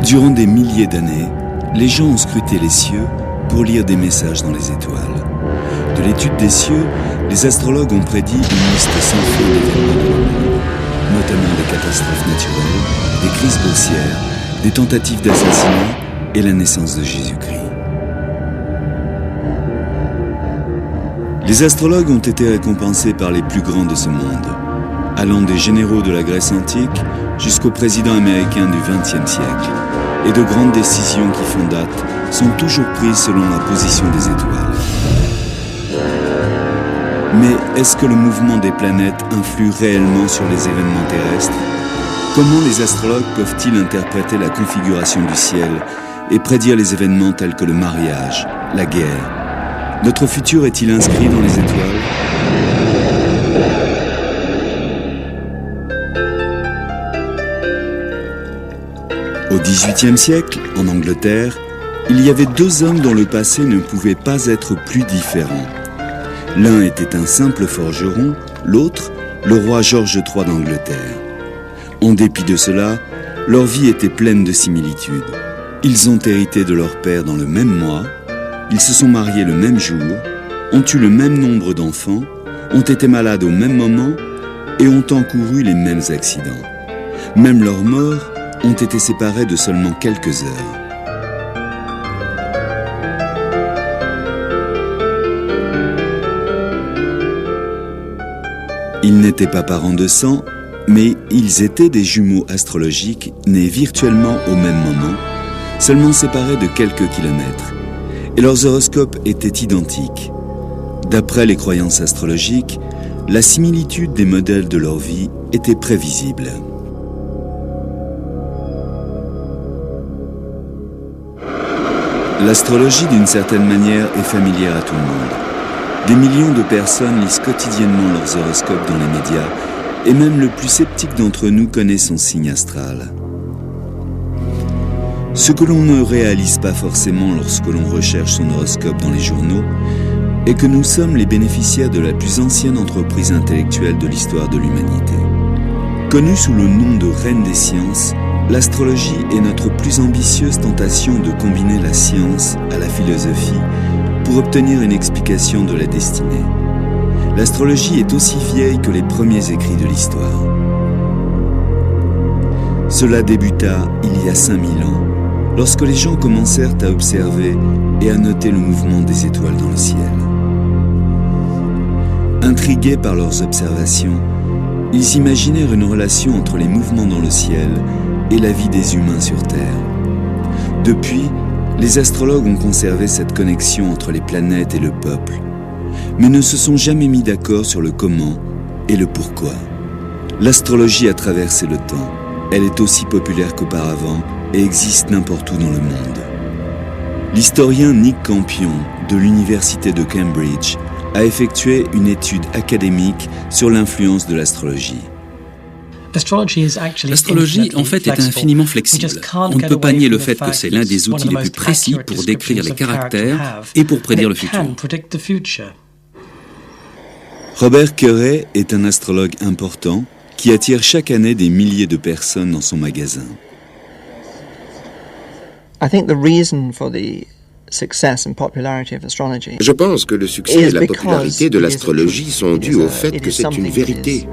Durant des milliers d'années, les gens ont scruté les cieux pour lire des messages dans les étoiles. De l'étude des cieux, les astrologues ont prédit une liste sans fin d'événements de la monde, notamment des catastrophes naturelles, des crises boursières, des tentatives d'assassinat et la naissance de Jésus-Christ. Les astrologues ont été récompensés par les plus grands de ce monde, allant des généraux de la Grèce antique jusqu'aux présidents américains du XXe siècle. Et de grandes décisions qui font date sont toujours prises selon la position des étoiles. Mais est-ce que le mouvement des planètes influe réellement sur les événements terrestres ? Comment les astrologues peuvent-ils interpréter la configuration du ciel et prédire les événements tels que le mariage, la guerre ? Notre futur est-il inscrit dans les étoiles ? Au XVIIIe siècle, en Angleterre, il y avait deux hommes dont le passé ne pouvait pas être plus différent. L'un était un simple forgeron, l'autre, le roi George III d'Angleterre. En dépit de cela, leur vie était pleine de similitudes. Ils ont hérité de leur père dans le même mois, ils se sont mariés le même jour, ont eu le même nombre d'enfants, ont été malades au même moment et ont encouru les mêmes accidents. Même leurs morts ont été séparés de seulement quelques heures. Ils n'étaient pas parents de sang, mais ils étaient des jumeaux astrologiques nés virtuellement au même moment, seulement séparés de quelques kilomètres, et leurs horoscopes étaient identiques. D'après les croyances astrologiques, la similitude des modèles de leur vie était prévisible. L'astrologie, d'une certaine manière, est familière à tout le monde. Des millions de personnes lisent quotidiennement leurs horoscopes dans les médias, et même le plus sceptique d'entre nous connaît son signe astral. Ce que l'on ne réalise pas forcément lorsque l'on recherche son horoscope dans les journaux est que nous sommes les bénéficiaires de la plus ancienne entreprise intellectuelle de l'histoire de l'humanité. Connue sous le nom de reine des sciences, l'astrologie est notre plus ambitieuse tentation de combiner la science à la philosophie pour obtenir une explication de la destinée. L'astrologie est aussi vieille que les premiers écrits de l'histoire. Cela débuta il y a 5000 ans, lorsque les gens commencèrent à observer et à noter le mouvement des étoiles dans le ciel. Intrigués par leurs observations, ils imaginèrent une relation entre les mouvements dans le ciel et la vie des humains sur Terre. Depuis, les astrologues ont conservé cette connexion entre les planètes et le peuple, mais ne se sont jamais mis d'accord sur le comment et le pourquoi. L'astrologie a traversé le temps. Elle est aussi populaire qu'auparavant et existe n'importe où dans le monde. L'historien Nick Campion de l'université de Cambridge a effectué une étude académique sur l'influence de l'astrologie. L'astrologie, en fait, est infiniment flexible. On ne peut pas nier le fait que c'est l'un des outils les plus précis pour décrire les caractères et pour prédire le futur. Robert Curray est un astrologue important qui attire chaque année des milliers de personnes dans son magasin. Je pense que le succès et la popularité de l'astrologie sont dus au fait que c'est une vérité.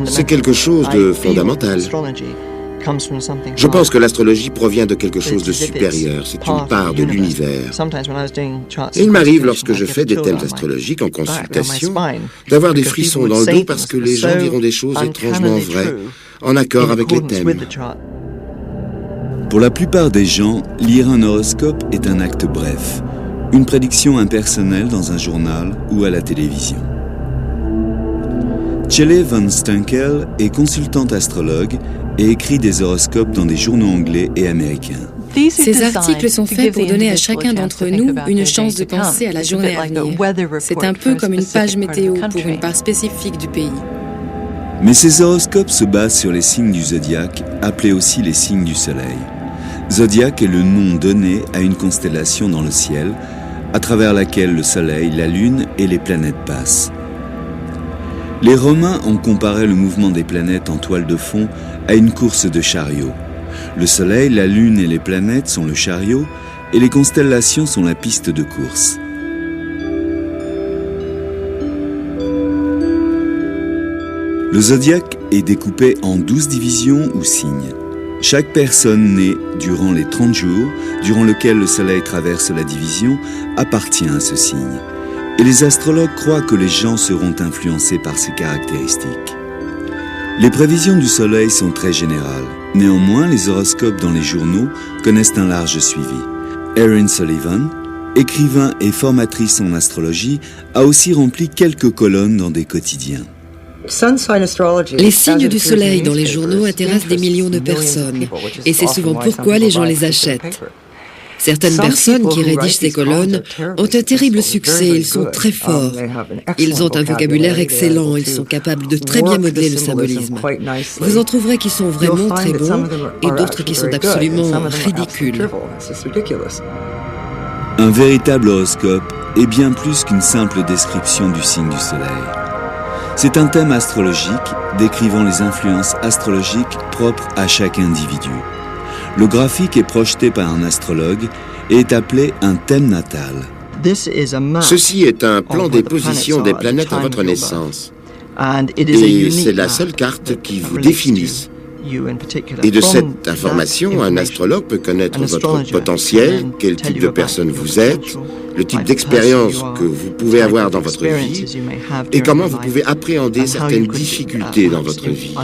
C'est quelque chose de fondamental. Je pense que l'astrologie provient de quelque chose de supérieur, c'est une part de l'univers. Et il m'arrive, lorsque je fais des thèmes astrologiques en consultation, d'avoir des frissons dans le dos parce que les gens diront des choses étrangement vraies, en accord avec les thèmes. Pour la plupart des gens, lire un horoscope est un acte bref, une prédiction impersonnelle dans un journal ou à la télévision. Shelley Van Stunkel est consultante astrologue et écrit des horoscopes dans des journaux anglais et américains. Ces articles sont faits pour donner à chacun d'entre nous une chance de penser à la journée à venir. C'est un peu comme une page météo pour une part spécifique du pays. Mais ces horoscopes se basent sur les signes du zodiaque, appelés aussi les signes du soleil. Zodiaque est le nom donné à une constellation dans le ciel, à travers laquelle le soleil, la lune et les planètes passent. Les Romains ont comparé le mouvement des planètes en toile de fond à une course de chariot. Le soleil, la lune et les planètes sont le chariot et les constellations sont la piste de course. Le zodiaque est découpé en 12 divisions ou signes. Chaque personne née durant les 30 jours, durant lesquels le soleil traverse la division, appartient à ce signe. Et les astrologues croient que les gens seront influencés par ces caractéristiques. Les prévisions du soleil sont très générales. Néanmoins, les horoscopes dans les journaux connaissent un large suivi. Erin Sullivan, écrivain et formatrice en astrologie, a aussi rempli quelques colonnes dans des quotidiens. Les signes du soleil dans les journaux intéressent des millions de personnes, et c'est souvent pourquoi les gens les achètent. Certaines personnes qui rédigent ces colonnes ont un terrible succès, ils sont très forts. Ils ont un vocabulaire excellent, ils sont capables de très bien modeler le symbolisme. Vous en trouverez qui sont vraiment très bons et d'autres qui sont absolument ridicules. Un véritable horoscope est bien plus qu'une simple description du signe du soleil. C'est un thème astrologique décrivant les influences astrologiques propres à chaque individu. Le graphique est projeté par un astrologue et est appelé un thème natal. Ceci est un plan des positions des planètes à votre naissance. Et c'est la seule carte qui vous définisse. Et de cette information, un astrologue peut connaître votre potentiel, quel type de personne vous êtes, le type d'expérience que vous pouvez avoir dans votre vie et comment vous pouvez appréhender certaines difficultés dans votre vie.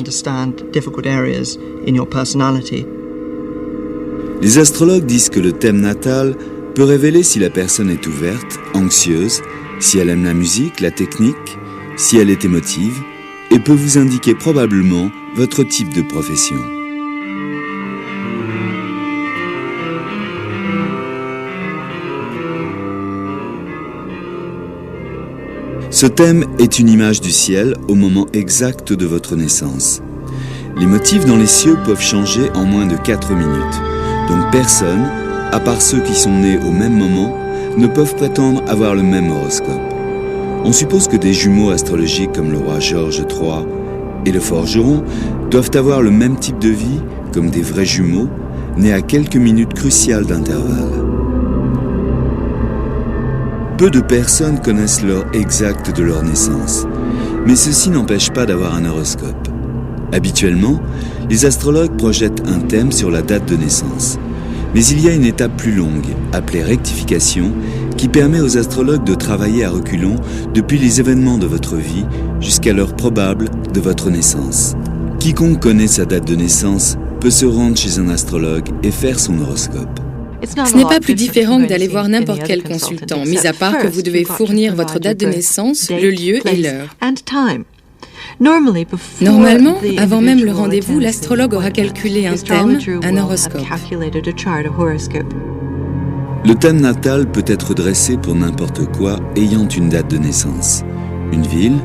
Les astrologues disent que le thème natal peut révéler si la personne est ouverte, anxieuse, si elle aime la musique, la technique, si elle est émotive, et peut vous indiquer probablement votre type de profession. Ce thème est une image du ciel au moment exact de votre naissance. Les motifs dans les cieux peuvent changer en moins de 4 minutes. Donc personne, à part ceux qui sont nés au même moment, ne peuvent prétendre avoir le même horoscope. On suppose que des jumeaux astrologiques comme le roi George III et le forgeron doivent avoir le même type de vie comme des vrais jumeaux, nés à quelques minutes cruciales d'intervalle. Peu de personnes connaissent l'heure exacte de leur naissance, mais ceci n'empêche pas d'avoir un horoscope. Habituellement, les astrologues projettent un thème sur la date de naissance. Mais il y a une étape plus longue, appelée rectification, qui permet aux astrologues de travailler à reculons depuis les événements de votre vie jusqu'à l'heure probable de votre naissance. Quiconque connaît sa date de naissance peut se rendre chez un astrologue et faire son horoscope. Ce n'est pas plus différent que d'aller voir n'importe quel consultant, mis à part que vous devez fournir votre date de naissance, le lieu et l'heure. Normalement, avant même le rendez-vous, l'astrologue aura calculé un thème, un horoscope. Le thème natal peut être dressé pour n'importe quoi ayant une date de naissance. Une ville,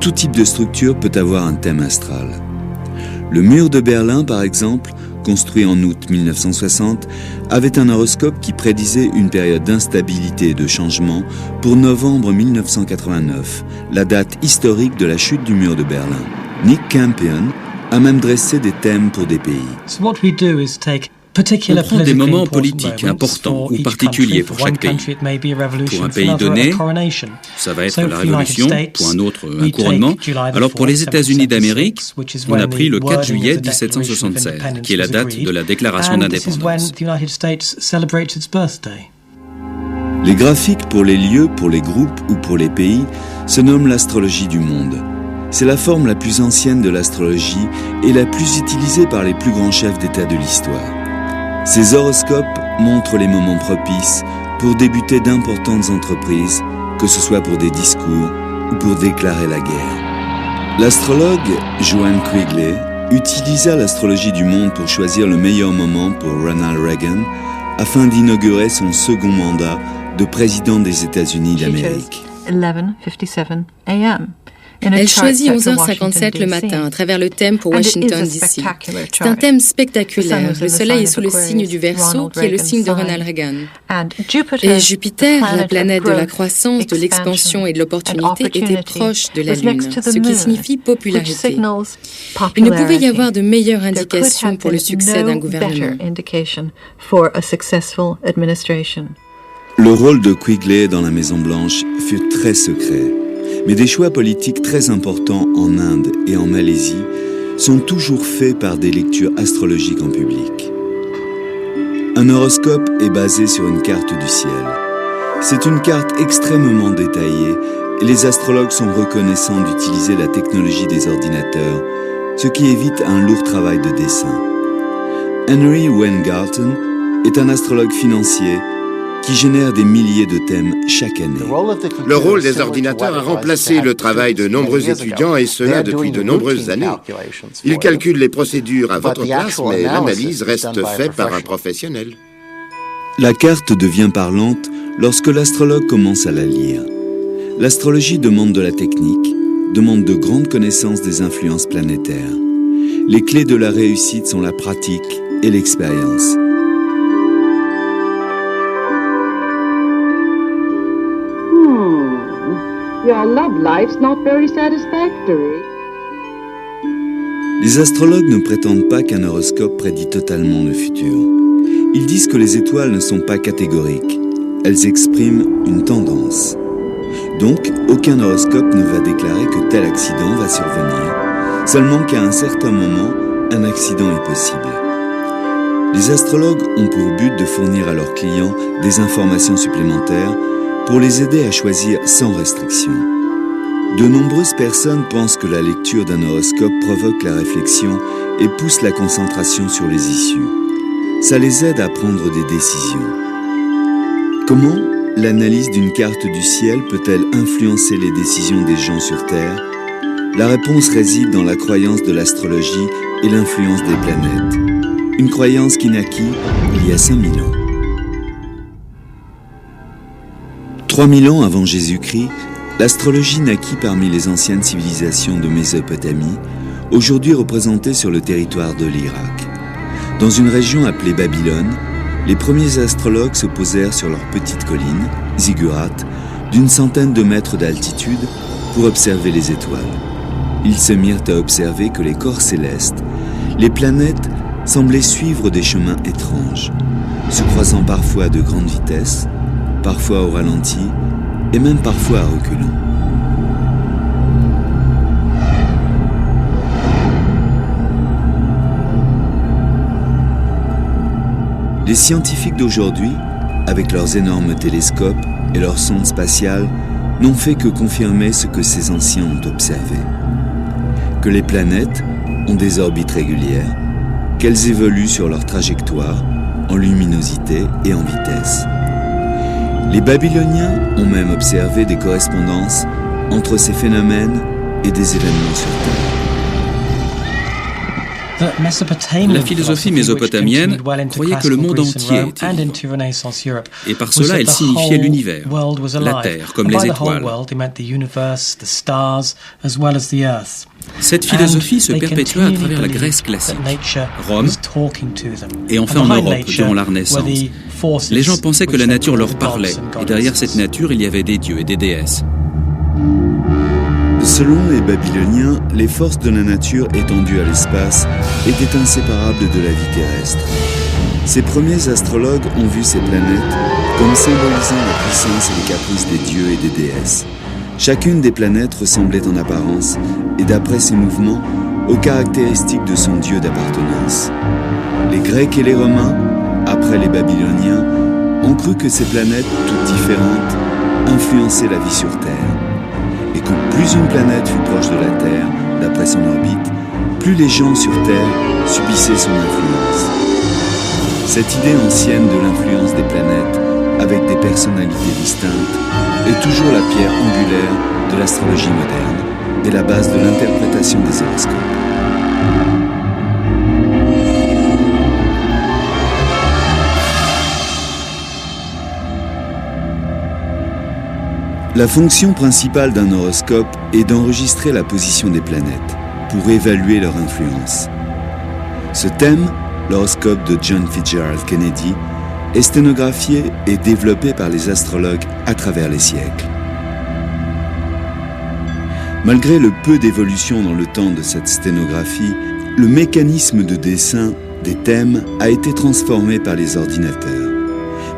tout type de structure peut avoir un thème astral. Le mur de Berlin, par exemple, construit en août 1960, avait un horoscope qui prédisait une période d'instabilité et de changement pour novembre 1989, la date historique de la chute du mur de Berlin. Nick Campion a même dressé des thèmes pour des pays. On prend des moments politiques importants ou particuliers pour chaque pays. Pour un pays donné, ça va être la Révolution, pour un autre, un couronnement. Alors pour les États-Unis d'Amérique, on a pris le 4 juillet 1776, qui est la date de la déclaration d'indépendance. Les graphiques pour les lieux, pour les groupes ou pour les pays se nomment l'astrologie du monde. C'est la forme la plus ancienne de l'astrologie et la plus utilisée par les plus grands chefs d'État de l'histoire. Ces horoscopes montrent les moments propices pour débuter d'importantes entreprises, que ce soit pour des discours ou pour déclarer la guerre. L'astrologue Joanne Quigley utilisa l'astrologie du monde pour choisir le meilleur moment pour Ronald Reagan afin d'inaugurer son second mandat de président des États-Unis d'Amérique. 11:57 a.m. Elle choisit 11h57 le matin à travers le thème pour Washington, D.C. C'est un thème spectaculaire. Le Soleil est sous le signe du Verseau, qui est le signe de Ronald Reagan. Et Jupiter, la planète de la croissance, de l'expansion et de l'opportunité, était proche de la Lune, ce qui signifie popularité. Il ne pouvait y avoir de meilleure indication pour le succès d'un gouvernement. Le rôle de Quigley dans la Maison-Blanche fut très secret. Mais des choix politiques très importants en Inde et en Malaisie sont toujours faits par des lectures astrologiques en public. Un horoscope est basé sur une carte du ciel. C'est une carte extrêmement détaillée et les astrologues sont reconnaissants d'utiliser la technologie des ordinateurs, ce qui évite un lourd travail de dessin. Henry Weingarten est un astrologue financier qui génère des milliers de thèmes chaque année. Le rôle des ordinateurs a remplacé le travail de nombreux étudiants, et cela depuis de nombreuses années. Ils calculent les procédures à votre place, mais l'analyse reste faite par un professionnel. La carte devient parlante lorsque l'astrologue commence à la lire. L'astrologie demande de la technique, demande de grandes connaissances des influences planétaires. Les clés de la réussite sont la pratique et l'expérience. Your love life's not very satisfactory. Les astrologues ne prétendent pas qu'un horoscope prédit totalement le futur. Ils disent que les étoiles ne sont pas catégoriques. Elles expriment une tendance. Donc, aucun horoscope ne va déclarer que tel accident va survenir, seulement qu'à un certain moment, un accident est possible. Les astrologues ont pour but de fournir à leurs clients des informations supplémentaires pour les aider à choisir sans restriction. De nombreuses personnes pensent que la lecture d'un horoscope provoque la réflexion et pousse la concentration sur les issues. Ça les aide à prendre des décisions. Comment l'analyse d'une carte du ciel peut-elle influencer les décisions des gens sur Terre? La réponse réside dans la croyance de l'astrologie et l'influence des planètes. Une croyance qui naquit il y a 5000 ans. 3000 ans avant Jésus-Christ, l'astrologie naquit parmi les anciennes civilisations de Mésopotamie, aujourd'hui représentées sur le territoire de l'Irak. Dans une région appelée Babylone, les premiers astrologues se posèrent sur leur petite colline, Ziggurat, d'une centaine de mètres d'altitude pour observer les étoiles. Ils se mirent à observer que les corps célestes, les planètes, semblaient suivre des chemins étranges, se croisant parfois à de grande vitesse, parfois au ralenti et même parfois à reculons. Les scientifiques d'aujourd'hui, avec leurs énormes télescopes et leurs sondes spatiales, n'ont fait que confirmer ce que ces anciens ont observé. Que les planètes ont des orbites régulières, qu'elles évoluent sur leur trajectoire, en luminosité et en vitesse. Les Babyloniens ont même observé des correspondances entre ces phénomènes et des événements sur Terre. La philosophie mésopotamienne croyait que le monde entier était vivant. Et par cela, elle signifiait l'univers, la Terre, comme les étoiles. Cette philosophie se perpétua à travers la Grèce classique, Rome et enfin en Europe durant la Renaissance. Les gens pensaient que la nature leur parlait, et derrière cette nature, il y avait des dieux et des déesses. Selon les Babyloniens, les forces de la nature étendues à l'espace étaient inséparables de la vie terrestre. Ces premiers astrologues ont vu ces planètes comme symbolisant la puissance et les caprices des dieux et des déesses. Chacune des planètes ressemblait en apparence, et d'après ses mouvements, aux caractéristiques de son dieu d'appartenance. Les Grecs et les Romains, après les Babyloniens, ont cru que ces planètes, toutes différentes, influençaient la vie sur Terre. Et que plus une planète fut proche de la Terre, d'après son orbite, plus les gens sur Terre subissaient son influence. Cette idée ancienne de l'influence des planètes, avec des personnalités distinctes, est toujours la pierre angulaire de l'astrologie moderne. est la base de l'interprétation des horoscopes. La fonction principale d'un horoscope est d'enregistrer la position des planètes pour évaluer leur influence. Ce thème, l'horoscope de John Fitzgerald Kennedy, est sténographié et développé par les astrologues à travers les siècles. Malgré le peu d'évolution dans le temps de cette sténographie, le mécanisme de dessin des thèmes a été transformé par les ordinateurs.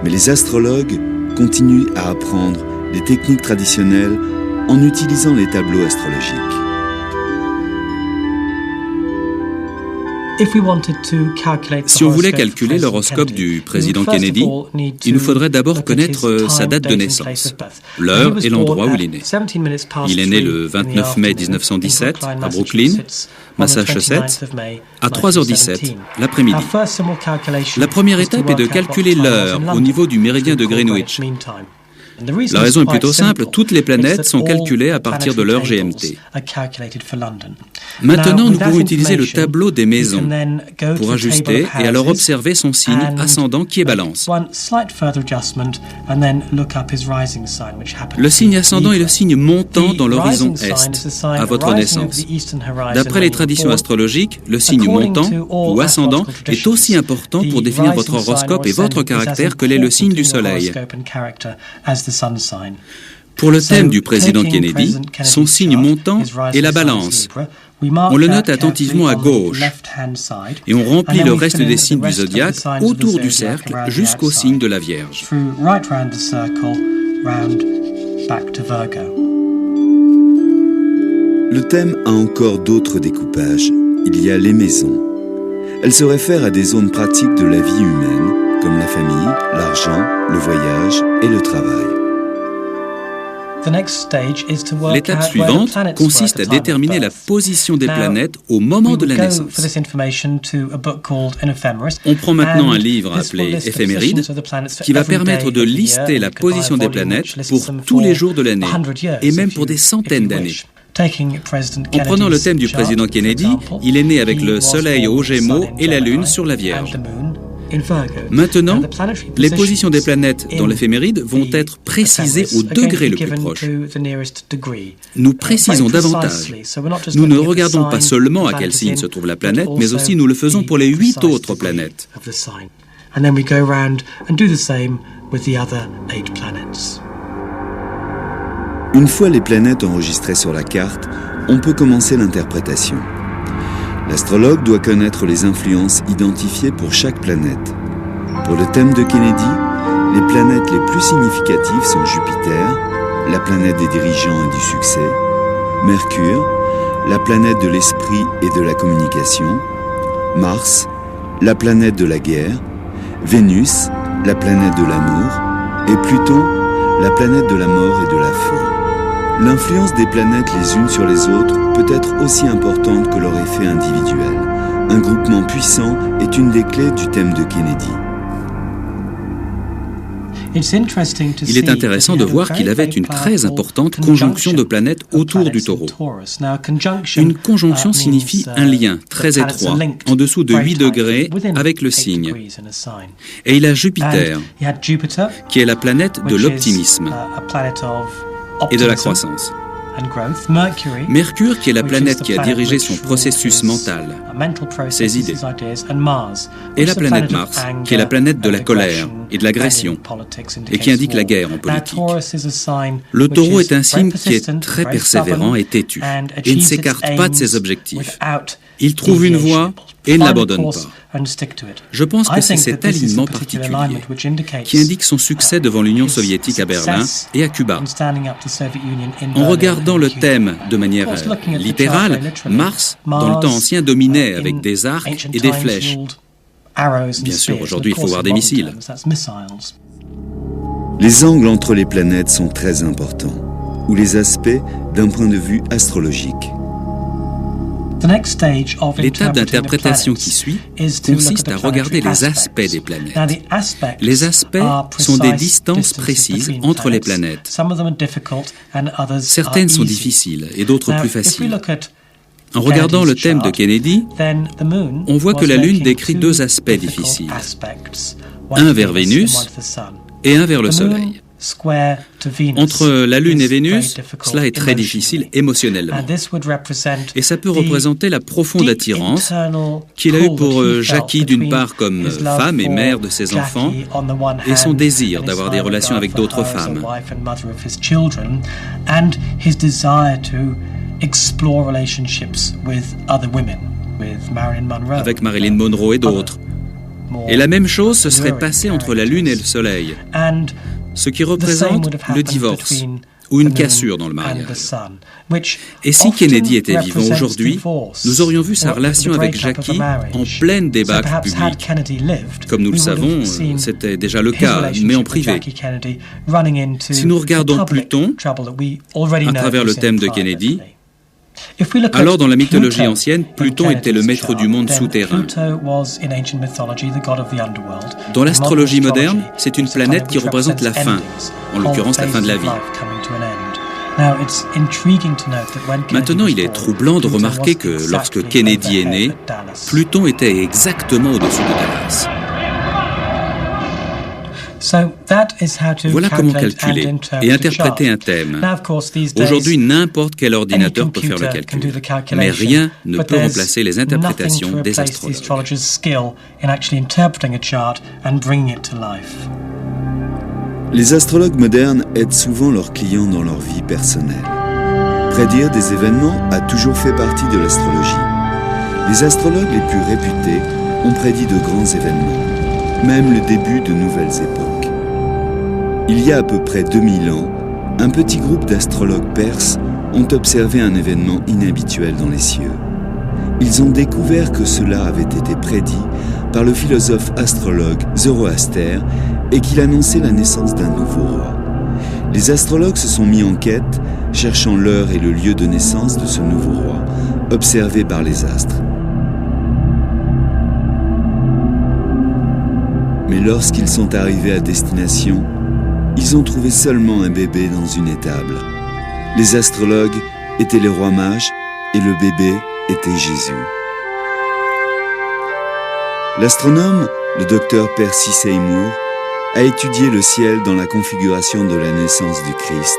Mais les astrologues continuent à apprendre les techniques traditionnelles en utilisant les tableaux astrologiques. Si on voulait calculer l'horoscope du président Kennedy, il nous faudrait d'abord connaître sa date de naissance, l'heure et l'endroit où il est né. Il est né le 29 mai 1917 à Brooklyn, Massachusetts, à 3h17 l'après-midi. La première étape est de calculer l'heure au niveau du méridien de Greenwich. La raison est plutôt simple, toutes les planètes sont calculées à partir de l'heure GMT. Maintenant, nous pouvons utiliser le tableau des maisons pour ajuster et alors observer son signe ascendant qui est Balance. Le signe ascendant est le signe montant dans l'horizon Est, à votre naissance. D'après les traditions astrologiques, le signe montant ou ascendant est aussi important pour définir votre horoscope et votre caractère que l'est le signe du Soleil. Pour le thème du président Kennedy, son signe montant est la Balance. On le note attentivement à gauche et on remplit le reste des signes du zodiaque autour du cercle jusqu'au signe de la Vierge. Le thème a encore d'autres découpages. Il y a les maisons. Elles se réfèrent à des zones pratiques de la vie humaine, comme la famille, l'argent, le voyage et le travail. L'étape suivante consiste à déterminer la position des planètes au moment de la naissance. On prend maintenant un livre appelé Éphémérides qui va permettre de lister la position des planètes pour tous les jours de l'année et même pour des centaines d'années. En prenant le thème du président Kennedy, il est né avec le Soleil au Gémeaux et la Lune sur la Vierge. Maintenant, les positions des planètes dans l'éphéméride vont être précisées au degré le plus proche. Nous précisons davantage. Nous ne regardons pas seulement à quel signe se trouve la planète, mais aussi nous le faisons pour les 8 autres planètes. Une fois les planètes enregistrées sur la carte, on peut commencer l'interprétation. L'astrologue doit connaître les influences identifiées pour chaque planète. Pour le thème de Kennedy, les planètes les plus significatives sont Jupiter, la planète des dirigeants et du succès, Mercure, la planète de l'esprit et de la communication, Mars, la planète de la guerre, Vénus, la planète de l'amour, et Pluton, la planète de la mort et de la fin. L'influence des planètes les unes sur les autres peut être aussi importante que leur effet individuel. Un groupement puissant est une des clés du thème de Kennedy. Il est intéressant de voir qu'il avait une très importante conjonction de planètes autour du Taureau. Une conjonction signifie un lien très étroit, en dessous de 8 degrés, avec le signe. Et il a Jupiter, qui est la planète de l'optimisme et de la croissance. Mercure, qui est la planète qui a dirigé son processus mental, ses idées. Et la planète Mars, qui est la planète de la colère et de l'agression, et qui indique la guerre en politique. Le Taureau est un signe qui est très persévérant et têtu, et ne s'écarte pas de ses objectifs. Il trouve une voie et ne l'abandonne pas. Je pense que c'est cet alignement particulier qui indique son succès devant l'Union soviétique à Berlin et à Cuba. En regardant le thème de manière littérale, Mars, dans le temps ancien, dominait avec des arcs et des flèches. Bien sûr, aujourd'hui, il faut voir des missiles. Les angles entre les planètes sont très importants, ou les aspects d'un point de vue astrologique. L'étape d'interprétation qui suit consiste à regarder les aspects des planètes. Les aspects sont des distances précises entre les planètes. Certaines sont difficiles et d'autres plus faciles. En regardant le thème de Kennedy, on voit que la Lune décrit deux aspects difficiles, un vers Vénus et un vers le Soleil. Entre la Lune et Vénus, cela est très difficile émotionnellement. Et ça peut représenter la profonde attirance qu'il a eue pour Jackie d'une part comme femme et mère de ses enfants et son désir d'avoir des relations avec d'autres femmes. Avec Marilyn Monroe et d'autres. Et la même chose se serait passée entre la Lune et le Soleil, ce qui représente le divorce ou une cassure dans le mariage. Et si Kennedy était vivant aujourd'hui, nous aurions vu sa relation avec Jackie en pleine débâcle publique. Comme nous le savons, c'était déjà le cas, mais en privé. Si nous regardons Pluton, à travers le thème de Kennedy, alors dans la mythologie ancienne, Pluton était le maître du monde souterrain. Dans l'astrologie moderne, c'est une planète qui représente la fin, en l'occurrence la fin de la vie. Maintenant, il est troublant de remarquer que lorsque Kennedy est né, Pluton était exactement au-dessus de Dallas. Voilà comment calculer et interpréter un thème. Aujourd'hui, n'importe quel ordinateur peut faire le calcul, mais rien ne peut remplacer les interprétations des astrologues. Les astrologues modernes aident souvent leurs clients dans leur vie personnelle. Prédire des événements a toujours fait partie de l'astrologie. Les astrologues les plus réputés ont prédit de grands événements, même le début de nouvelles époques. Il y a à peu près 2000 ans, un petit groupe d'astrologues perses ont observé un événement inhabituel dans les cieux. Ils ont découvert que cela avait été prédit par le philosophe astrologue Zoroaster et qu'il annonçait la naissance d'un nouveau roi. Les astrologues se sont mis en quête, cherchant l'heure et le lieu de naissance de ce nouveau roi, observé par les astres. Mais lorsqu'ils sont arrivés à destination, ils ont trouvé seulement un bébé dans une étable. Les astrologues étaient les rois mages et le bébé était Jésus. L'astronome, le docteur Percy Seymour, a étudié le ciel dans la configuration de la naissance du Christ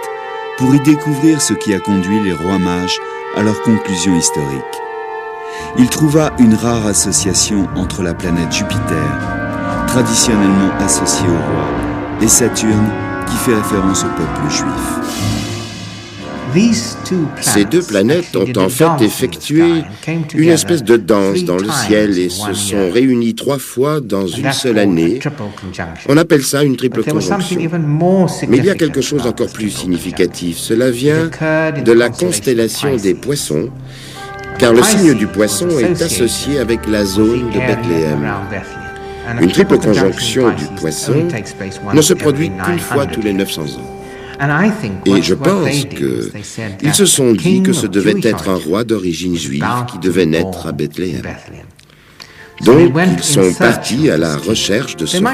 pour y découvrir ce qui a conduit les rois mages à leur conclusion historique. Il trouva une rare association entre la planète Jupiter, traditionnellement associée au roi, et Saturne, qui fait référence au peuple juif. Ces deux planètes ont en fait effectué une espèce de danse dans le ciel et se sont réunies 3 fois dans une seule année. On appelle ça une triple conjonction. Mais il y a quelque chose encore plus significatif. Cela vient de la constellation des poissons, car le signe du poisson est associé avec la zone de Bethléem. Une triple conjonction du poisson ne se produit qu'une fois tous les 900 ans. Et je pense qu'ils se sont dit que ce devait être un roi d'origine juive qui devait naître à Bethléem. Donc, ils sont partis à la recherche de ce roi.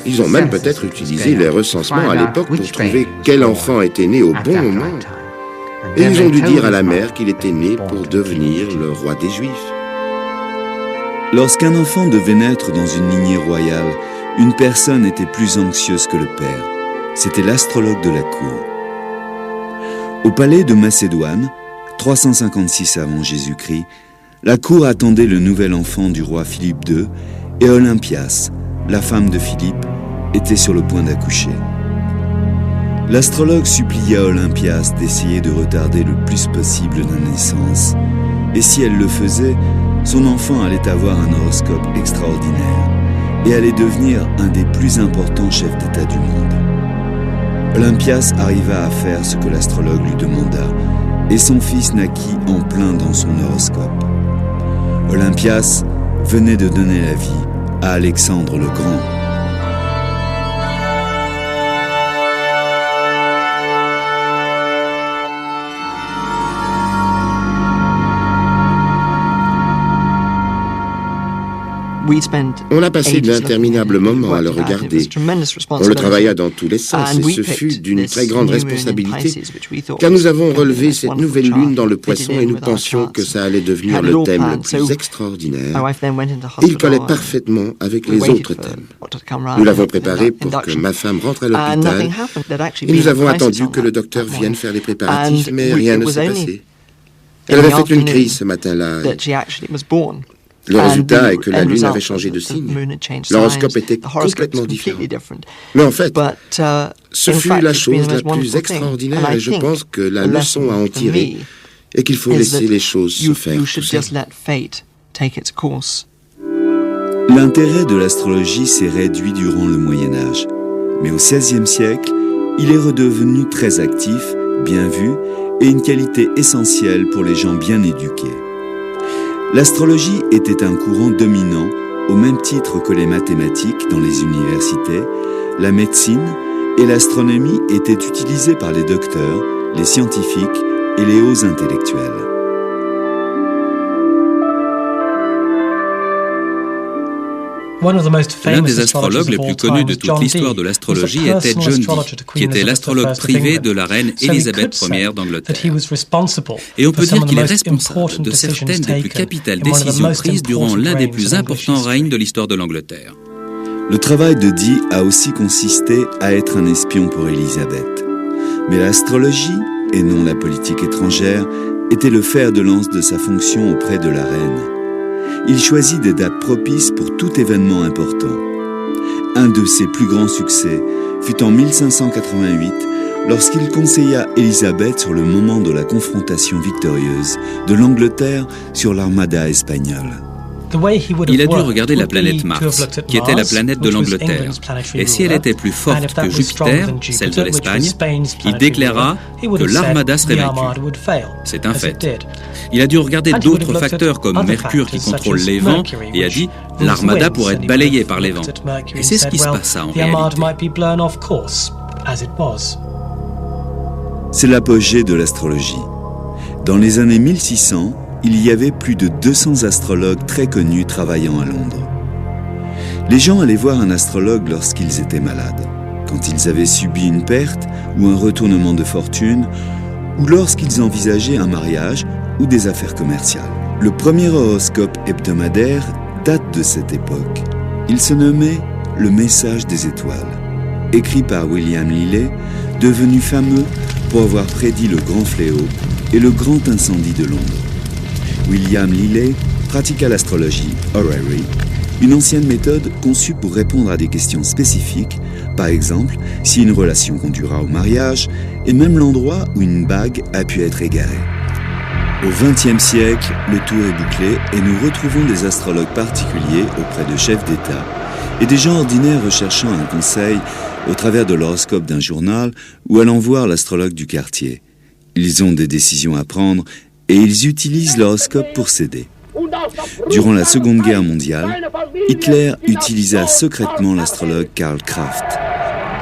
Ils ont même peut-être utilisé les recensements à l'époque pour trouver quel enfant était né au bon moment. Et ils ont dû dire à la mère qu'il était né pour devenir le roi des Juifs. Lorsqu'un enfant devait naître dans une lignée royale, une personne était plus anxieuse que le père. C'était l'astrologue de la cour. Au palais de Macédoine, 356 avant Jésus-Christ, la cour attendait le nouvel enfant du roi Philippe II et Olympias, la femme de Philippe, était sur le point d'accoucher. L'astrologue supplia Olympias d'essayer de retarder le plus possible la naissance, et si elle le faisait, son enfant allait avoir un horoscope extraordinaire et allait devenir un des plus importants chefs d'État du monde. Olympias arriva à faire ce que l'astrologue lui demanda, et son fils naquit en plein dans son horoscope. Olympias venait de donner la vie à Alexandre le Grand. On a passé d'interminables moments à le regarder. On le travailla dans tous les sens et ce fut d'une très grande responsabilité, car nous avons relevé cette nouvelle lune dans le poisson et nous pensions que ça allait devenir le thème le plus extraordinaire. Il collait parfaitement avec les autres thèmes. Nous l'avons préparé pour que ma femme rentre à l'hôpital et nous avons attendu que le docteur vienne faire les préparatifs, mais rien ne s'est passé. Elle avait fait une crise ce matin-là. Le résultat est que la Lune avait changé de signe. L'horoscope était complètement différent. Mais en fait, ce fut la chose la plus extraordinaire et je pense que la leçon à en tirer est qu'il faut laisser les choses se faire tout seul. L'intérêt de l'astrologie s'est réduit durant le Moyen-Âge, mais au XVIe siècle, il est redevenu très actif, bien vu et une qualité essentielle pour les gens bien éduqués. L'astrologie était un courant dominant, au même titre que les mathématiques dans les universités, la médecine et l'astronomie étaient utilisées par les docteurs, les scientifiques et les hauts intellectuels. L'un des astrologues les plus connus de toute l'histoire de l'astrologie était John Dee, qui était l'astrologue privé de la reine Élisabeth Ier d'Angleterre. Et on peut dire qu'il est responsable de certaines des plus capitales décisions prises durant l'un des plus importants règnes de l'histoire de l'Angleterre. Le travail de Dee a aussi consisté à être un espion pour Élisabeth. Mais l'astrologie, et non la politique étrangère, était le fer de lance de sa fonction auprès de la reine. Il choisit des dates propices pour tout événement important. Un de ses plus grands succès fut en 1588, lorsqu'il conseilla Élisabeth sur le moment de la confrontation victorieuse de l'Angleterre sur l'armada espagnole. Il a dû regarder la planète Mars, qui était la planète de l'Angleterre. Et si elle était plus forte que Jupiter, celle de l'Espagne, il déclara que l'armada serait vaincue. C'est un fait. Il a dû regarder d'autres facteurs comme Mercure qui contrôle les vents et a dit « l'armada pourrait être balayée par les vents ». Et c'est ce qui se passa en réalité. C'est l'apogée de l'astrologie. Dans les années 1600, il y avait plus de 200 astrologues très connus travaillant à Londres. Les gens allaient voir un astrologue lorsqu'ils étaient malades, quand ils avaient subi une perte ou un retournement de fortune, ou lorsqu'ils envisageaient un mariage ou des affaires commerciales. Le premier horoscope hebdomadaire date de cette époque. Il se nommait « Le message des étoiles », écrit par William Lilly, devenu fameux pour avoir prédit le grand fléau et le grand incendie de Londres. William Lilly pratiqua l'astrologie horary, une ancienne méthode conçue pour répondre à des questions spécifiques, par exemple si une relation conduira au mariage et même l'endroit où une bague a pu être égarée. Au XXe siècle, le tour est bouclé et nous retrouvons des astrologues particuliers auprès de chefs d'État et des gens ordinaires recherchant un conseil au travers de l'horoscope d'un journal ou allant voir l'astrologue du quartier. Ils ont des décisions à prendre et ils utilisent l'horoscope pour s'aider. Durant la Seconde Guerre mondiale, Hitler utilisa secrètement l'astrologue Karl Kraft.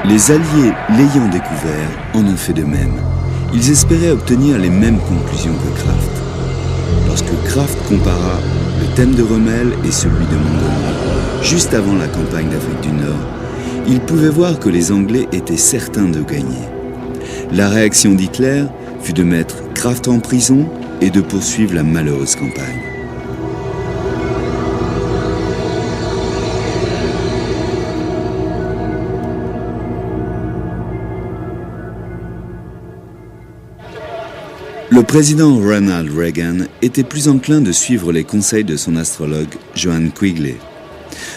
Les Alliés, l'ayant découvert, en ont fait de même. Ils espéraient obtenir les mêmes conclusions que Kraft. Lorsque Kraft compara le thème de Rommel et celui de Montgomery, juste avant la campagne d'Afrique du Nord, il pouvait voir que les Anglais étaient certains de gagner. La réaction d'Hitler fut de mettre Kraft en prison et de poursuivre la malheureuse campagne. Le président Ronald Reagan était plus enclin de suivre les conseils de son astrologue Johann Quigley.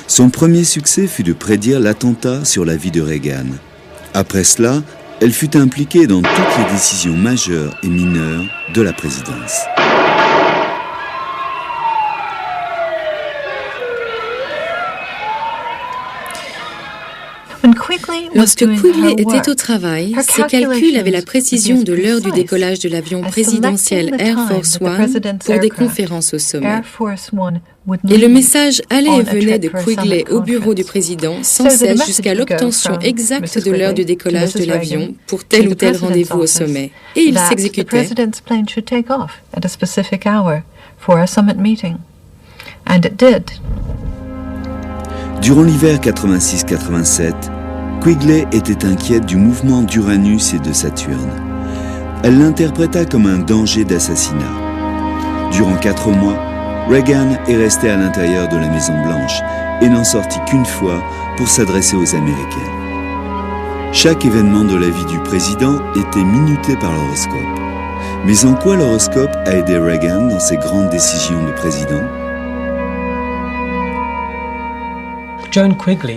Son premier succès fut de prédire l'attentat sur la vie de Reagan. Après cela, elle fut impliquée dans toutes les décisions majeures et mineures de la présidence. Lorsque Quigley était au travail, ses calculs avaient la précision de l'heure du décollage de l'avion présidentiel Air Force One pour des conférences au sommet. Et le message allait et venait de Quigley au bureau du président sans cesse jusqu'à l'obtention exacte de l'heure du décollage de l'avion pour tel ou tel rendez-vous au sommet. Et il s'exécutait. Durant l'hiver 86-87, Quigley était inquiète du mouvement d'Uranus et de Saturne. Elle l'interpréta comme un danger d'assassinat. Durant 4 mois, Reagan est resté à l'intérieur de la Maison-Blanche et n'en sortit qu'une fois pour s'adresser aux Américains. Chaque événement de la vie du président était minuté par l'horoscope. Mais en quoi l'horoscope a aidé Reagan dans ses grandes décisions de président ?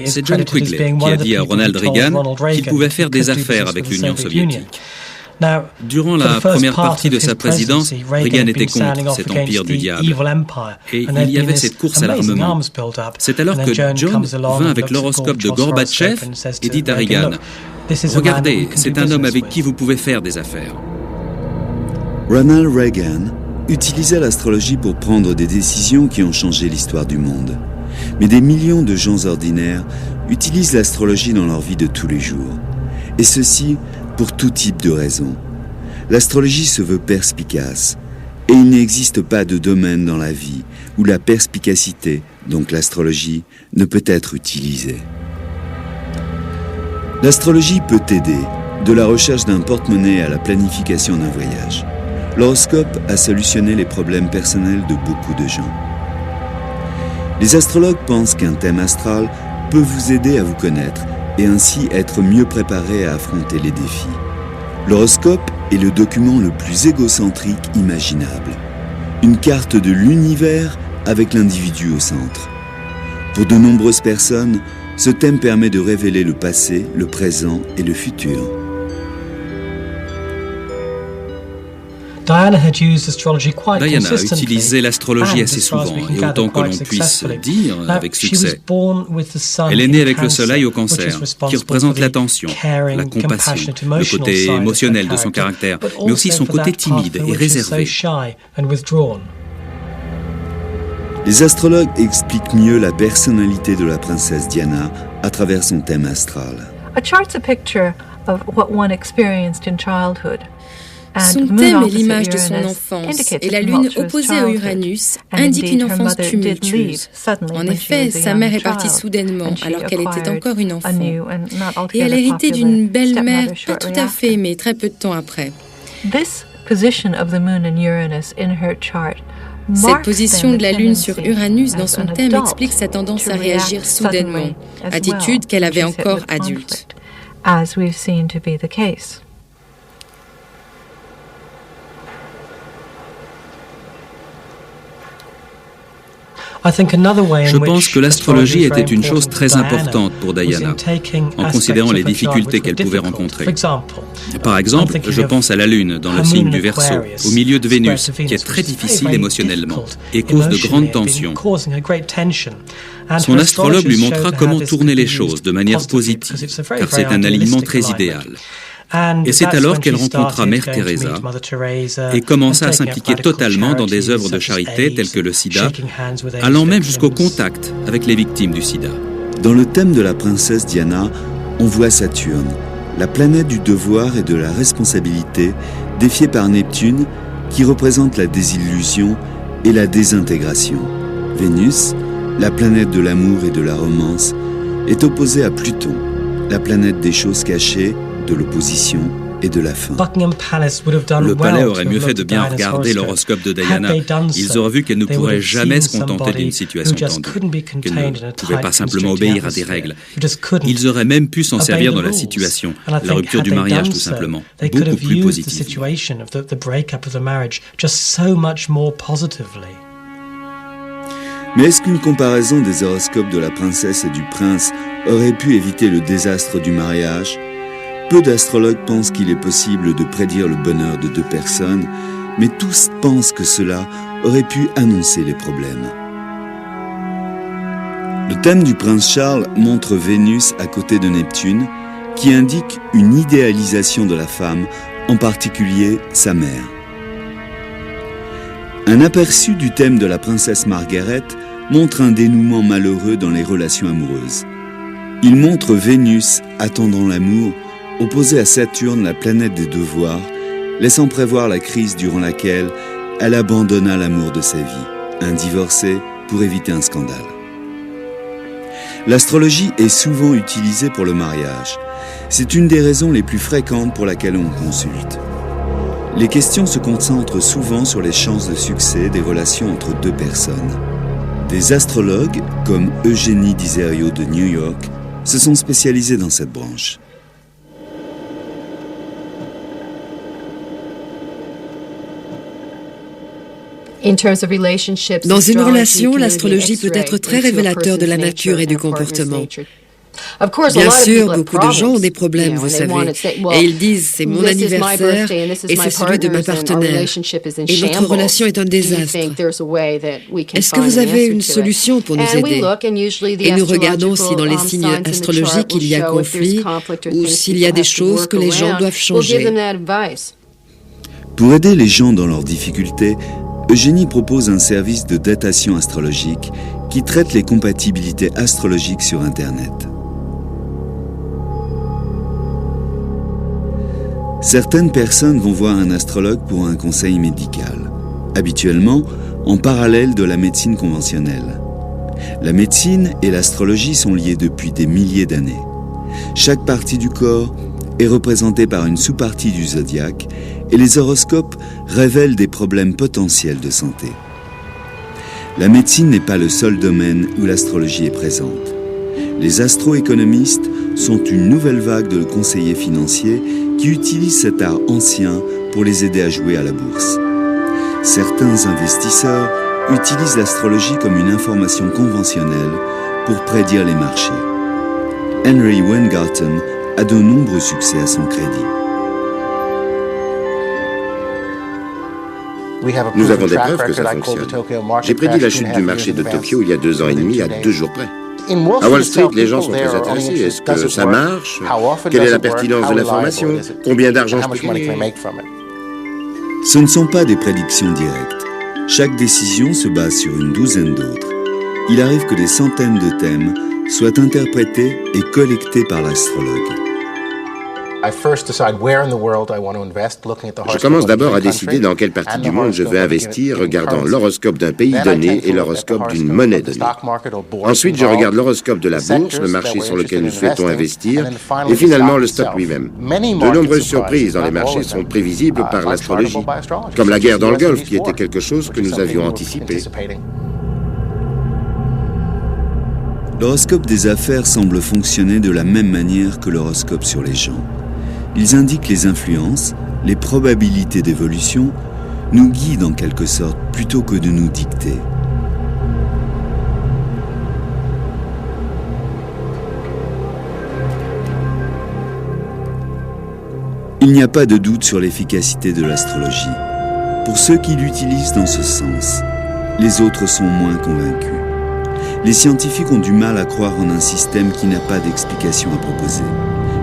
C'est John Quigley qui a dit à Ronald Reagan qu'il pouvait faire des affaires avec l'Union soviétique. Durant la première partie de sa présidence, Reagan était contre cet empire du diable. Et il y avait cette course à l'armement. C'est alors que John vint avec l'horoscope de Gorbatchev et dit à Reagan « Regardez, c'est un homme avec qui vous pouvez faire des affaires. » Ronald Reagan utilisait l'astrologie pour prendre des décisions qui ont changé l'histoire du monde. Mais des millions de gens ordinaires utilisent l'astrologie dans leur vie de tous les jours. Et ceci pour tout type de raisons. L'astrologie se veut perspicace. Et il n'existe pas de domaine dans la vie où la perspicacité, donc l'astrologie, ne peut être utilisée. L'astrologie peut aider, de la recherche d'un porte-monnaie à la planification d'un voyage. L'horoscope a solutionné les problèmes personnels de beaucoup de gens. Les astrologues pensent qu'un thème astral peut vous aider à vous connaître et ainsi être mieux préparé à affronter les défis. L'horoscope est le document le plus égocentrique imaginable. Une carte de l'univers avec l'individu au centre. Pour de nombreuses personnes, ce thème permet de révéler le passé, le présent et le futur. Diana a utilisé l'astrologie assez souvent, et autant que l'on puisse dire, avec succès. Elle est née avec le soleil au Cancer, qui représente l'attention, la compassion, le côté émotionnel de son caractère, mais aussi son côté timide et réservé. Les astrologues expliquent mieux la personnalité de la princesse Diana à travers son thème astral. A chart's a picture of what one experienced in childhood. Son thème est l'image de son enfance, et la lune opposée à Uranus indique une enfance tumultueuse. En effet, sa mère est partie soudainement, alors qu'elle était encore une enfant. Et elle a hérité d'une belle-mère pas tout à fait aimée très peu de temps après. Cette position de la lune sur Uranus dans son thème explique sa tendance à réagir soudainement, attitude qu'elle avait encore adulte. Je pense que l'astrologie était une chose très importante pour Diana, en considérant les difficultés qu'elle pouvait rencontrer. Par exemple, je pense à la Lune dans le signe du Verseau, au milieu de Vénus, qui est très difficile émotionnellement et cause de grandes tensions. Son astrologue lui montra comment tourner les choses de manière positive, car c'est un alignement très idéal. Et c'est alors qu'elle rencontra Mère Teresa et commença à s'impliquer totalement dans des œuvres de charité telles que le sida, allant même jusqu'au contact avec les victimes du sida. Dans le thème de la princesse Diana, on voit Saturne, la planète du devoir et de la responsabilité, défiée par Neptune, qui représente la désillusion et la désintégration. Vénus, la planète de l'amour et de la romance, est opposée à Pluton, la planète des choses cachées, de l'opposition et de la fin. Le palais aurait mieux fait de bien regarder l'horoscope de Diana. Ils auraient vu qu'elle ne pourrait jamais se contenter d'une situation tendue, qu'elle ne pouvait pas simplement obéir à des règles. Ils auraient même pu s'en servir dans la situation, la rupture du mariage tout simplement, beaucoup plus positivement. Mais est-ce qu'une comparaison des horoscopes de la princesse et du prince aurait pu éviter le désastre du mariage ? Peu d'astrologues pensent qu'il est possible de prédire le bonheur de deux personnes, mais tous pensent que cela aurait pu annoncer les problèmes. Le thème du prince Charles montre Vénus à côté de Neptune, qui indique une idéalisation de la femme, en particulier sa mère. Un aperçu du thème de la princesse Margaret montre un dénouement malheureux dans les relations amoureuses. Il montre Vénus attendant l'amour, opposée à Saturne, la planète des devoirs, laissant prévoir la crise durant laquelle elle abandonna l'amour de sa vie, un divorcé pour éviter un scandale. L'astrologie est souvent utilisée pour le mariage. C'est une des raisons les plus fréquentes pour laquelle on consulte. Les questions se concentrent souvent sur les chances de succès des relations entre deux personnes. Des astrologues, comme Eugénie Diserio de New York, se sont spécialisés dans cette branche. Dans une relation, l'astrologie peut être très révélateur de la nature et du comportement. Bien sûr, beaucoup de gens ont des problèmes, vous savez, et ils disent « c'est mon anniversaire et c'est celui de ma partenaire, et notre relation est un désastre. Est-ce que vous avez une solution pour nous aider ?» Et nous regardons si dans les signes astrologiques il y a conflit ou s'il y a des choses que les gens doivent changer. Pour aider les gens dans leurs difficultés, Eugénie propose un service de datation astrologique qui traite les compatibilités astrologiques sur Internet. Certaines personnes vont voir un astrologue pour un conseil médical, habituellement en parallèle de la médecine conventionnelle. La médecine et l'astrologie sont liées depuis des milliers d'années. Chaque partie du corps est représentée par une sous-partie du zodiaque et les horoscopes révèlent des problèmes potentiels de santé. La médecine n'est pas le seul domaine où l'astrologie est présente. Les astro-économistes sont une nouvelle vague de conseillers financiers qui utilisent cet art ancien pour les aider à jouer à la bourse. Certains investisseurs utilisent l'astrologie comme une information conventionnelle pour prédire les marchés. Henry Weingarten a de nombreux succès à son crédit. Nous avons des preuves que ça fonctionne. J'ai prédit la chute du marché de Tokyo il y a 2 ans et demi, à 2 jours près. À Wall Street, les gens sont très intéressés. Est-ce que ça marche? Quelle est la pertinence de l'information? Combien d'argent je peux gagner? Ce ne sont pas des prédictions directes. Chaque décision se base sur une douzaine d'autres. Il arrive que des centaines de thèmes soient interprétés et collectés par l'astrologue. Je commence d'abord à décider dans quelle partie du monde je veux investir, regardant l'horoscope d'un pays donné et l'horoscope d'une monnaie donnée. Ensuite, je regarde l'horoscope de la bourse, le marché sur lequel nous souhaitons investir, et finalement le stock lui-même. De nombreuses surprises dans les marchés sont prévisibles par l'astrologie, comme la guerre dans le Golfe, qui était quelque chose que nous avions anticipé. L'horoscope des affaires semble fonctionner de la même manière que l'horoscope sur les gens. Ils indiquent les influences, les probabilités d'évolution, nous guident en quelque sorte plutôt que de nous dicter. Il n'y a pas de doute sur l'efficacité de l'astrologie. Pour ceux qui l'utilisent dans ce sens, les autres sont moins convaincus. Les scientifiques ont du mal à croire en un système qui n'a pas d'explication à proposer.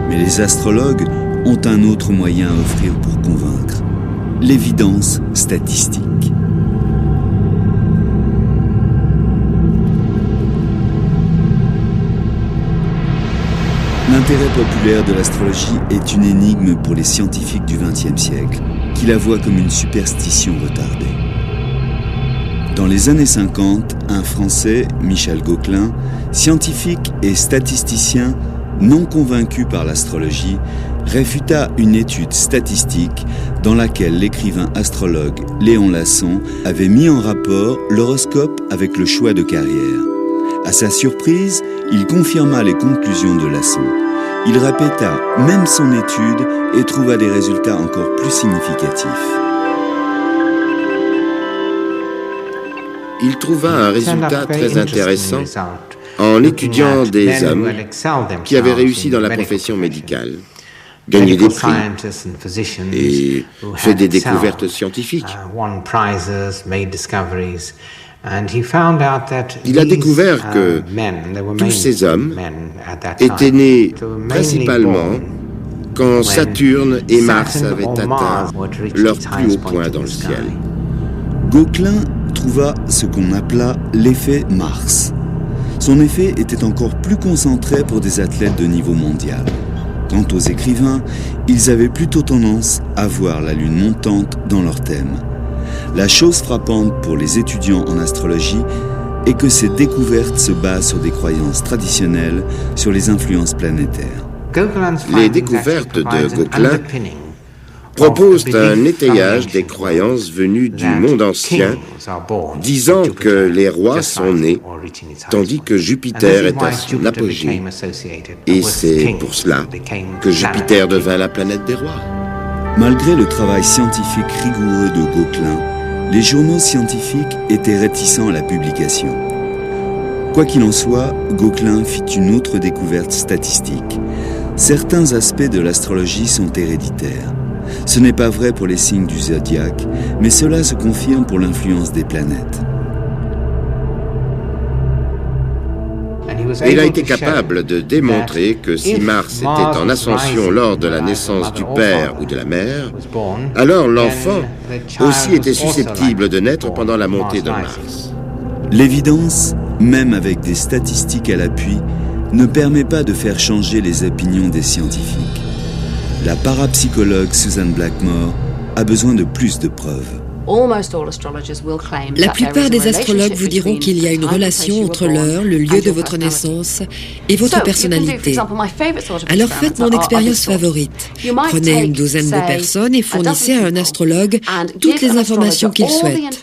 Mais les astrologues ont un autre moyen à offrir pour convaincre, l'évidence statistique. L'intérêt populaire de l'astrologie est une énigme pour les scientifiques du XXe siècle, qui la voient comme une superstition retardée. Dans les années 50, un Français, Michel Gauquelin, scientifique et statisticien non convaincu par l'astrologie, réfuta une étude statistique dans laquelle l'écrivain astrologue Léon Lasson avait mis en rapport l'horoscope avec le choix de carrière. À sa surprise, il confirma les conclusions de Lasson. Il répéta même son étude et trouva des résultats encore plus significatifs. Il trouva un résultat très intéressant en étudiant des hommes qui avaient réussi dans la profession médicale, gagné des prix et fait des découvertes scientifiques. Il a découvert que tous ces hommes étaient nés principalement quand Saturne et Mars avaient atteint leur plus haut point dans le ciel. Gauquelin trouva ce qu'on appela l'effet Mars. Son effet était encore plus concentré pour des athlètes de niveau mondial. Quant aux écrivains, ils avaient plutôt tendance à voir la lune montante dans leur thème. La chose frappante pour les étudiants en astrologie et que ces découvertes se basent sur des croyances traditionnelles sur les influences planétaires. Les découvertes de Gauquelin proposent un étayage des croyances venues du monde ancien, disant que les rois sont nés, tandis que Jupiter est à son apogée. Et c'est pour cela que Jupiter devint la planète des rois. Malgré le travail scientifique rigoureux de Gauquelin, les journaux scientifiques étaient réticents à la publication. Quoi qu'il en soit, Gauquelin fit une autre découverte statistique. Certains aspects de l'astrologie sont héréditaires. Ce n'est pas vrai pour les signes du zodiaque, mais cela se confirme pour l'influence des planètes. Il a été capable de démontrer que si Mars était en ascension lors de la naissance du père ou de la mère, alors l'enfant aussi était susceptible de naître pendant la montée de Mars. L'évidence, même avec des statistiques à l'appui, ne permet pas de faire changer les opinions des scientifiques. La parapsychologue Susan Blackmore a besoin de plus de preuves. La plupart des astrologues vous diront qu'il y a une relation entre l'heure, le lieu de votre naissance et votre personnalité. Alors faites mon expérience favorite. Prenez une douzaine de personnes et fournissez à un astrologue toutes les informations qu'il souhaite.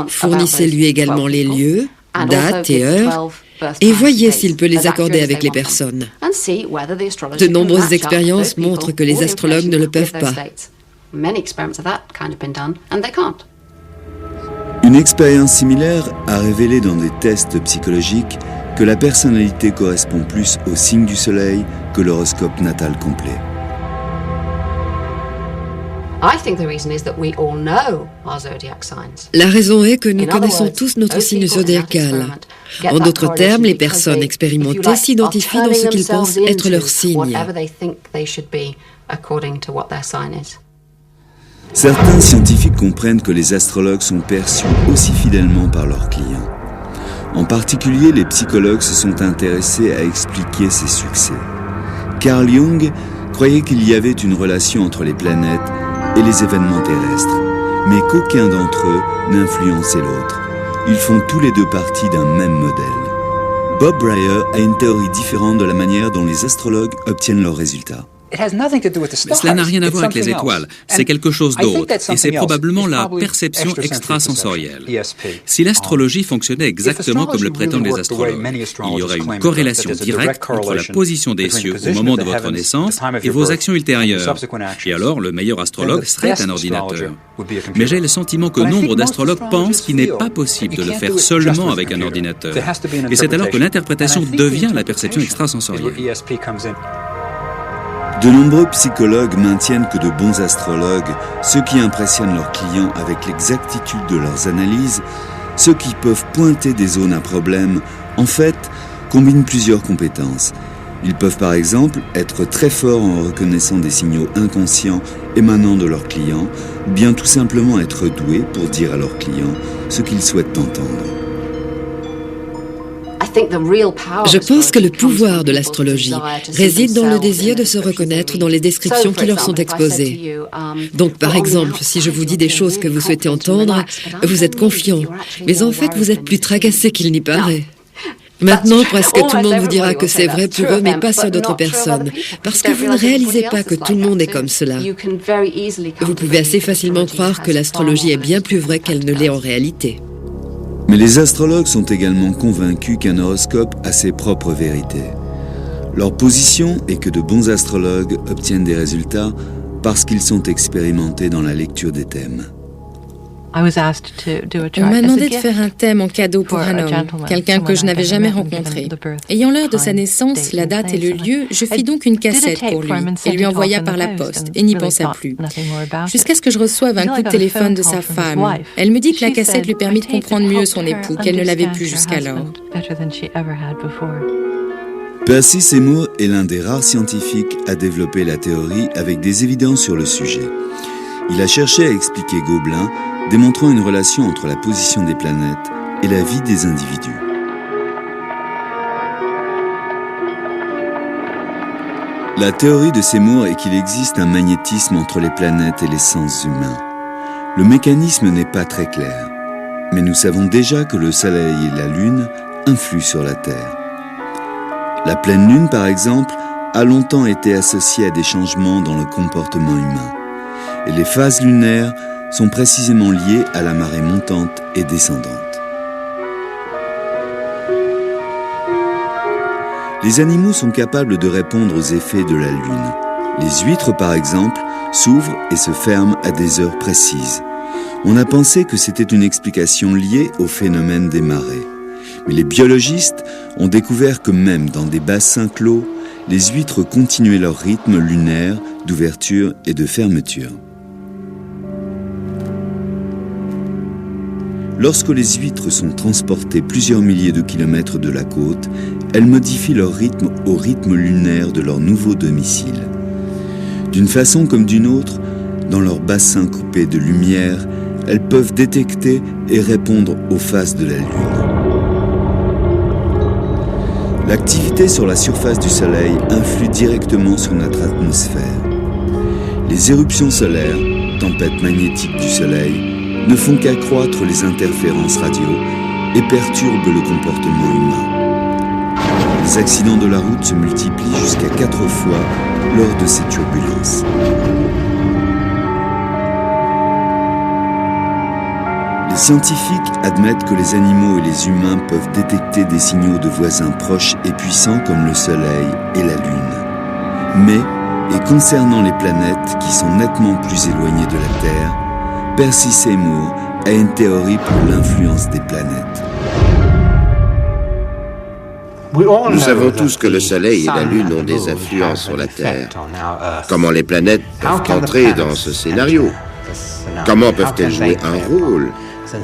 Fournissez-lui également les lieux, dates et heures, et voyez s'il peut les accorder avec les personnes. De nombreuses expériences montrent que les astrologues ne le peuvent pas. Une expérience similaire a révélé dans des tests psychologiques que la personnalité correspond plus au signe du soleil que l'horoscope natal complet. La raison est que nous connaissons tous notre signe zodiacal. En d'autres termes, les personnes expérimentées s'identifient dans ce qu'ils pensent être leur signe. Certains scientifiques comprennent que les astrologues sont perçus aussi fidèlement par leurs clients. En particulier, les psychologues se sont intéressés à expliquer ces succès. Carl Jung croyait qu'il y avait une relation entre les planètes et les événements terrestres, mais qu'aucun d'entre eux n'influençait l'autre. Ils font tous les deux partie d'un même modèle. Bob Breyer a une théorie différente de la manière dont les astrologues obtiennent leurs résultats. Cela n'a rien à voir avec les étoiles, c'est quelque chose d'autre, et c'est probablement la perception extrasensorielle. Si l'astrologie fonctionnait exactement comme le prétendent les astrologues, il y aurait une corrélation directe entre la position des cieux au moment de votre naissance et vos actions ultérieures. Et alors, le meilleur astrologue serait un ordinateur. Mais j'ai le sentiment que nombre d'astrologues pensent qu'il n'est pas possible de le faire seulement avec un ordinateur. Et c'est alors que l'interprétation devient la perception extrasensorielle. De nombreux psychologues maintiennent que de bons astrologues, ceux qui impressionnent leurs clients avec l'exactitude de leurs analyses, ceux qui peuvent pointer des zones à problème, en fait, combinent plusieurs compétences. Ils peuvent par exemple être très forts en reconnaissant des signaux inconscients émanant de leurs clients, ou bien tout simplement être doués pour dire à leurs clients ce qu'ils souhaitent entendre. Je pense que le pouvoir de l'astrologie réside dans le désir de se reconnaître dans les descriptions qui leur sont exposées. Donc, par exemple, si je vous dis des choses que vous souhaitez entendre, vous êtes confiant, mais en fait, vous êtes plus tracassé qu'il n'y paraît. Maintenant, presque tout le monde vous dira que c'est vrai pour eux, mais pas sur d'autres personnes, parce que vous ne réalisez pas que tout le monde est comme cela. Vous pouvez assez facilement croire que l'astrologie est bien plus vraie qu'elle ne l'est en réalité. Mais les astrologues sont également convaincus qu'un horoscope a ses propres vérités. Leur position est que de bons astrologues obtiennent des résultats parce qu'ils sont expérimentés dans la lecture des thèmes. On m'a demandé de faire un thème en cadeau pour un homme, quelqu'un que je n'avais jamais rencontré. Ayant l'heure de sa naissance, la date et le lieu, je fis donc une cassette pour lui et lui envoya par la poste et n'y pensa plus. Jusqu'à ce que je reçoive un coup de téléphone de sa femme. Elle me dit que la cassette lui permit de comprendre mieux son époux, qu'elle ne l'avait pu jusqu'alors. Percy Seymour est l'un des rares scientifiques à développer la théorie avec des évidences sur le sujet. Il a cherché à expliquer Gobelin, démontrant une relation entre la position des planètes et la vie des individus. La théorie de Seymour est qu'il existe un magnétisme entre les planètes et les sens humains. Le mécanisme n'est pas très clair, Mais nous savons déjà que le Soleil et la Lune influent sur la Terre. La pleine Lune, par exemple, a longtemps été associée à des changements dans le comportement humain. Et les phases lunaires sont précisément liées à la marée montante et descendante. Les animaux sont capables de répondre aux effets de la Lune. Les huîtres, par exemple, s'ouvrent et se ferment à des heures précises. On a pensé que c'était une explication liée au phénomène des marées. Mais les biologistes ont découvert que même dans des bassins clos, les huîtres continuaient leur rythme lunaire d'ouverture et de fermeture. Lorsque les huîtres sont transportées plusieurs milliers de kilomètres de la côte, elles modifient leur rythme au rythme lunaire de leur nouveau domicile. D'une façon comme d'une autre, dans leur bassin coupé de lumière, elles peuvent détecter et répondre aux phases de la Lune. L'activité sur la surface du Soleil influe directement sur notre atmosphère. Les éruptions solaires, tempêtes magnétiques du Soleil, ne font qu'accroître les interférences radio et perturbent le comportement humain. Les accidents de la route se multiplient jusqu'à 4 fois lors de ces turbulences. Les scientifiques admettent que les animaux et les humains peuvent détecter des signaux de voisins proches et puissants comme le Soleil et la Lune. Mais, et concernant les planètes qui sont nettement plus éloignées de la Terre, Percy Seymour a une théorie pour l'influence des planètes. Nous savons tous que le Soleil et la Lune ont des influences sur la Terre. Comment les planètes peuvent entrer dans ce scénario? Comment peuvent-elles jouer un rôle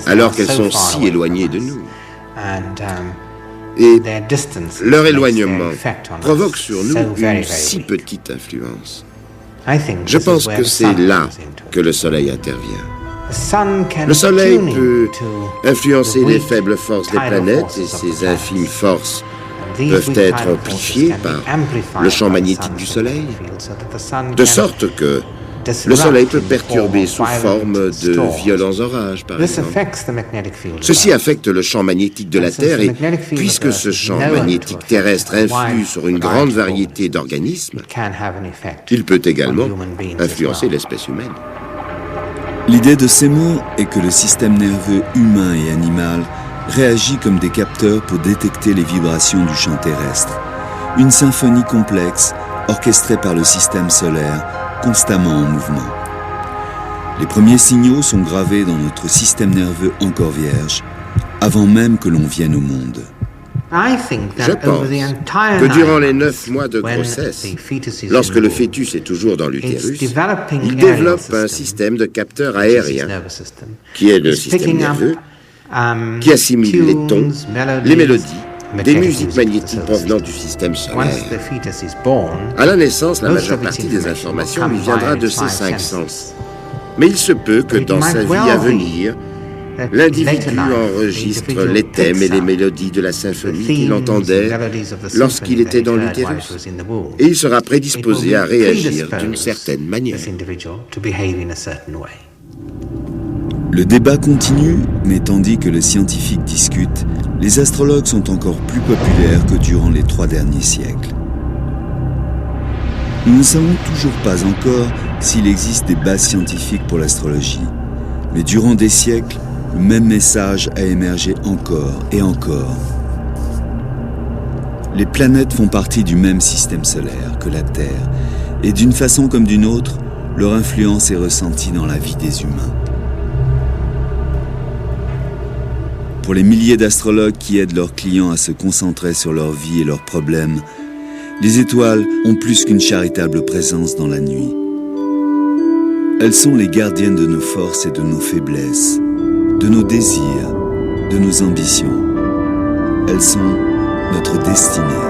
alors qu'elles sont si éloignées de nous? Et leur éloignement provoque sur nous une si petite influence. Je pense que c'est là que le Soleil intervient. Le Soleil peut influencer les faibles forces des planètes et ces infimes forces peuvent être amplifiées par le champ magnétique du Soleil, de sorte que le Soleil peut perturber sous forme de violents orages, par exemple. Ceci affecte le champ magnétique de la Terre et puisque ce champ magnétique terrestre influe sur une grande variété d'organismes, il peut également influencer l'espèce humaine. L'idée de Seymour est que le système nerveux humain et animal réagit comme des capteurs pour détecter les vibrations du champ terrestre. Une symphonie complexe, orchestrée par le système solaire, constamment en mouvement. Les premiers signaux sont gravés dans notre système nerveux encore vierge, avant même que l'on vienne au monde. Je pense que durant les 9 mois de grossesse, lorsque le fœtus est toujours dans l'utérus, il développe un système de capteurs aériens, qui est le système nerveux, qui assimile les tons, les mélodies, des musiques magnétiques provenant du système solaire. À la naissance, la majeure partie des informations lui viendra de ces 5 sens. Mais il se peut que dans sa vie à venir, l'individu enregistre les thèmes et les mélodies de la symphonie qu'il entendait lorsqu'il était dans l'utérus. Et il sera prédisposé à réagir d'une certaine manière. Le débat continue, mais tandis que les scientifiques discutent, les astrologues sont encore plus populaires que durant les 3 derniers siècles. Nous ne savons toujours pas encore s'il existe des bases scientifiques pour l'astrologie, mais durant des siècles, le même message a émergé encore et encore. Les planètes font partie du même système solaire que la Terre, et d'une façon comme d'une autre, leur influence est ressentie dans la vie des humains. Pour les milliers d'astrologues qui aident leurs clients à se concentrer sur leur vie et leurs problèmes, les étoiles ont plus qu'une charitable présence dans la nuit. Elles sont les gardiennes de nos forces et de nos faiblesses, de nos désirs, de nos ambitions. Elles sont notre destinée.